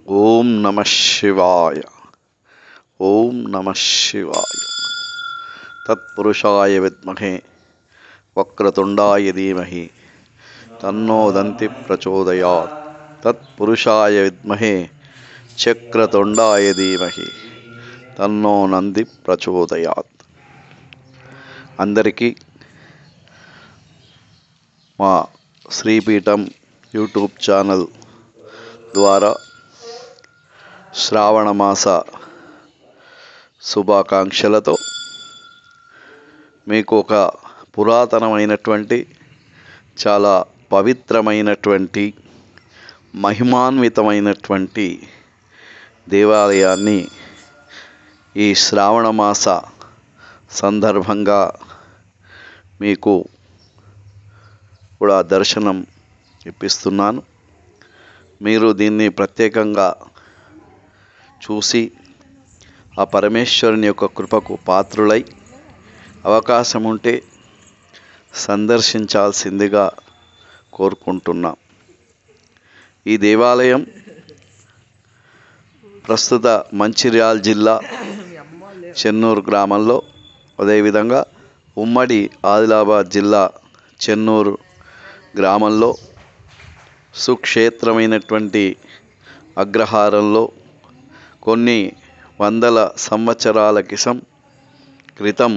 ఓం నమ శివాయ. ఓం నమ శివాయ. తత్పురుషాయ విద్మహే వక్రతుండాయ ధీమహి తన్నో దంతి ప్రచోదయాత్. తత్పురుషాయ విద్మహే చక్రతుండాయ ధీమహి తన్నో నంది ప్రచోదయాత్. అందరికీ మా శ్రీపీఠం యూట్యూబ్ ఛానల్ ద్వారా శ్రావణమాస శుభాకాంక్షలతో మీకు ఒక పురాతనమైనటువంటి చాలా పవిత్రమైనటువంటి మహిమాన్వితమైనటువంటి దేవాలయాన్ని ఈ శ్రావణమాస సందర్భంగా మీకు కూడా దర్శనం ఇప్పిస్తున్నాను. మీరు దీన్ని ప్రత్యేకంగా చూసి ఆ పరమేశ్వరుని యొక్క కృపకు పాత్రులై అవకాశం ఉంటే సందర్శించాల్సిందిగా కోరుకుంటున్నాం. ఈ దేవాలయం ప్రస్తుత మంచిర్యాల జిల్లా చెన్నూరు గ్రామంలో, అదేవిధంగా ఉమ్మడి ఆదిలాబాద్ జిల్లా చెన్నూరు గ్రామంలో సుక్షేత్రమైనటువంటి అగ్రహారంలో కొన్ని వందల సంవత్సరాల క్రితం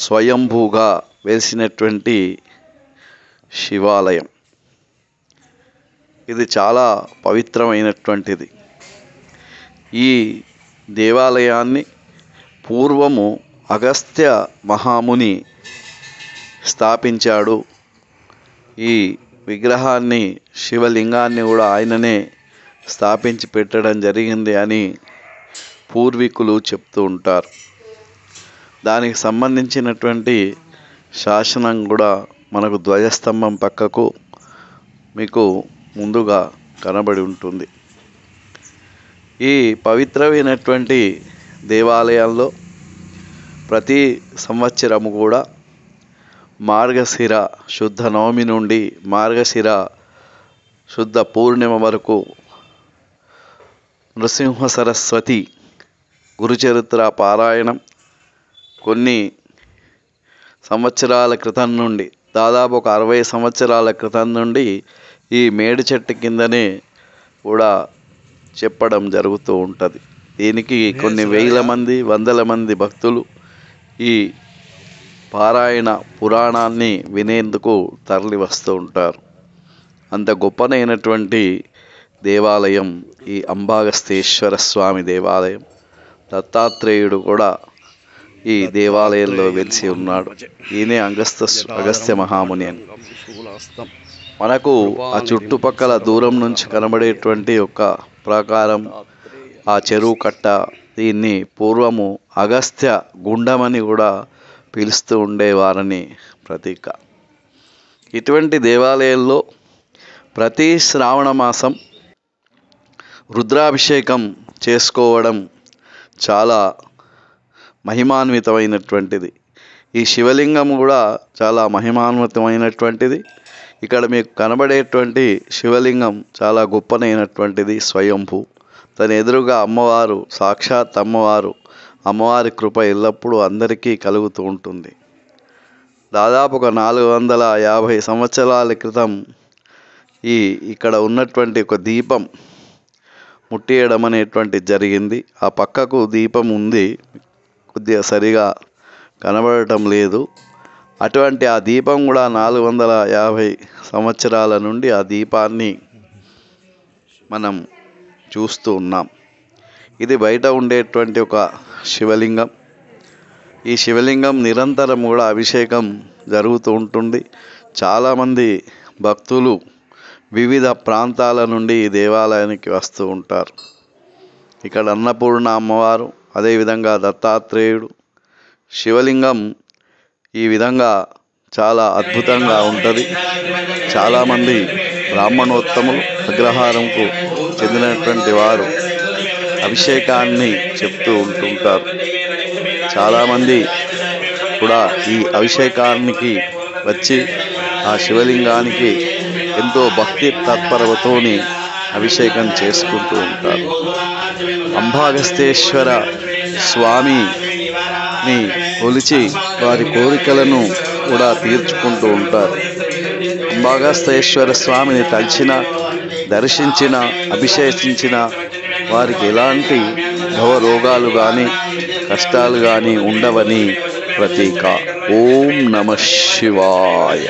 స్వయంభూగా వెలిసినటువంటి శివాలయం. ఇది చాలా పవిత్రమైనటువంటిది. ఈ దేవాలయాన్ని పూర్వము అగస్త్య మహాముని స్థాపించాడు. ఈ విగ్రహాన్ని, శివలింగాన్ని కూడా ఆయననే స్థాపించి పెట్టడం జరిగింది అని పూర్వీకులు చెప్తూ ఉంటారు. దానికి సంబంధించినటువంటి శాసనం కూడా మనకు ధ్వజస్తంభం పక్కకు మీకు ముందుగా కనబడి ఉంటుంది. ఈ పవిత్రమైనటువంటి దేవాలయంలో ప్రతి సంవత్సరము కూడా మార్గశిర శుద్ధ నవమి నుండి మార్గశిర శుద్ధ పూర్ణిమ వరకు నృసింహ సరస్వతి గురుచరిత్ర పారాయణం కొన్ని సంవత్సరాల క్రితం నుండి, దాదాపు ఒక 60 సంవత్సరాల క్రితం నుండి ఈ మేడి చెట్టు కిందనే కూడా చెప్పడం జరుగుతూ ఉంటుంది. దీనికి కొన్ని వేల మంది, వందల మంది భక్తులు ఈ పారాయణ పురాణాన్ని వినేందుకు తరలి వస్తూ ఉంటారు. అంత గొప్పనైనటువంటి దేవాలయం ఈ అంబాగస్తేశ్వర స్వామి దేవాలయం. దత్తాత్రేయుడు కూడా ఈ దేవాలయంలో వెలిసి ఉన్నాడు. ఈయనే అగస్త్య మహాముని అని. మనకు ఆ చుట్టుపక్కల దూరం నుంచి కనబడేటువంటి ఒక ప్రాకారం, ఆ చెరువు కట్ట, దీన్ని పూర్వము అగస్త్య గుండమని కూడా పిలుస్తూ ఉండేవారని ప్రతీక. ఇటువంటి దేవాలయంలో ప్రతి శ్రావణ మాసం రుద్రాభిషేకం చేసుకోవడం చాలా మహిమాన్వితమైనటువంటిది. ఈ శివలింగం కూడా చాలా మహిమాన్వితమైనటువంటిది. ఇక్కడ మీకు కనబడేటువంటి శివలింగం చాలా గొప్పనైనటువంటిది, స్వయంభూ. తన ఎదురుగా అమ్మవారు, సాక్షాత్ అమ్మవారు. అమ్మవారి కృప ఎల్లప్పుడూ అందరికీ కలుగుతూ ఉంటుంది. దాదాపు ఒక 450 సంవత్సరాల క్రితం ఇక్కడ ఉన్నటువంటి ఒక దీపం ముట్టియడం అనేటువంటి జరిగింది. ఆ పక్కకు దీపం ఉంది, కొద్దిగా సరిగా కనబడటం లేదు. అటువంటి ఆ దీపం కూడా 450 సంవత్సరాల నుండి ఆ దీపాన్ని మనం చూస్తూ ఉన్నాం. ఇది బయట ఉండేటువంటి ఒక శివలింగం. ఈ శివలింగం నిరంతరం కూడా అభిషేకం జరుగుతూ ఉంటుంది. చాలామంది భక్తులు వివిధ ప్రాంతాల నుండి ఈ దేవాలయానికి వస్తూ ఉంటారు. ఇక్కడ అన్నపూర్ణ అమ్మవారు, అదేవిధంగా దత్తాత్రేయుడు, శివలింగం ఈ విధంగా చాలా అద్భుతంగా ఉంటుంది. చాలామంది బ్రాహ్మణోత్తములు, అగ్రహారంకు చెందినటువంటి వారు అభిషేకాన్ని చెప్తూ ఉంటుంటారు. చాలామంది కూడా ఈ అభిషేకానికి వచ్చి ఆ శివలింగానికి ఎంతో భక్తి తత్పరతతోని అభిషేకం చేసుకుంటూ ఉంటారు. అంబాగస్తేశ్వర స్వామిని కొలిచి వారి కోరికలను కూడా తీర్చుకుంటూ ఉంటారు. అంబాగస్తేశ్వర స్వామిని తలిచిన, దర్శించిన, అభిషేకించిన వారికి ఎలాంటి భవరోగాలు కానీ కష్టాలు కానీ ఉండవని ప్రతీక. ఓం నమః శివాయ.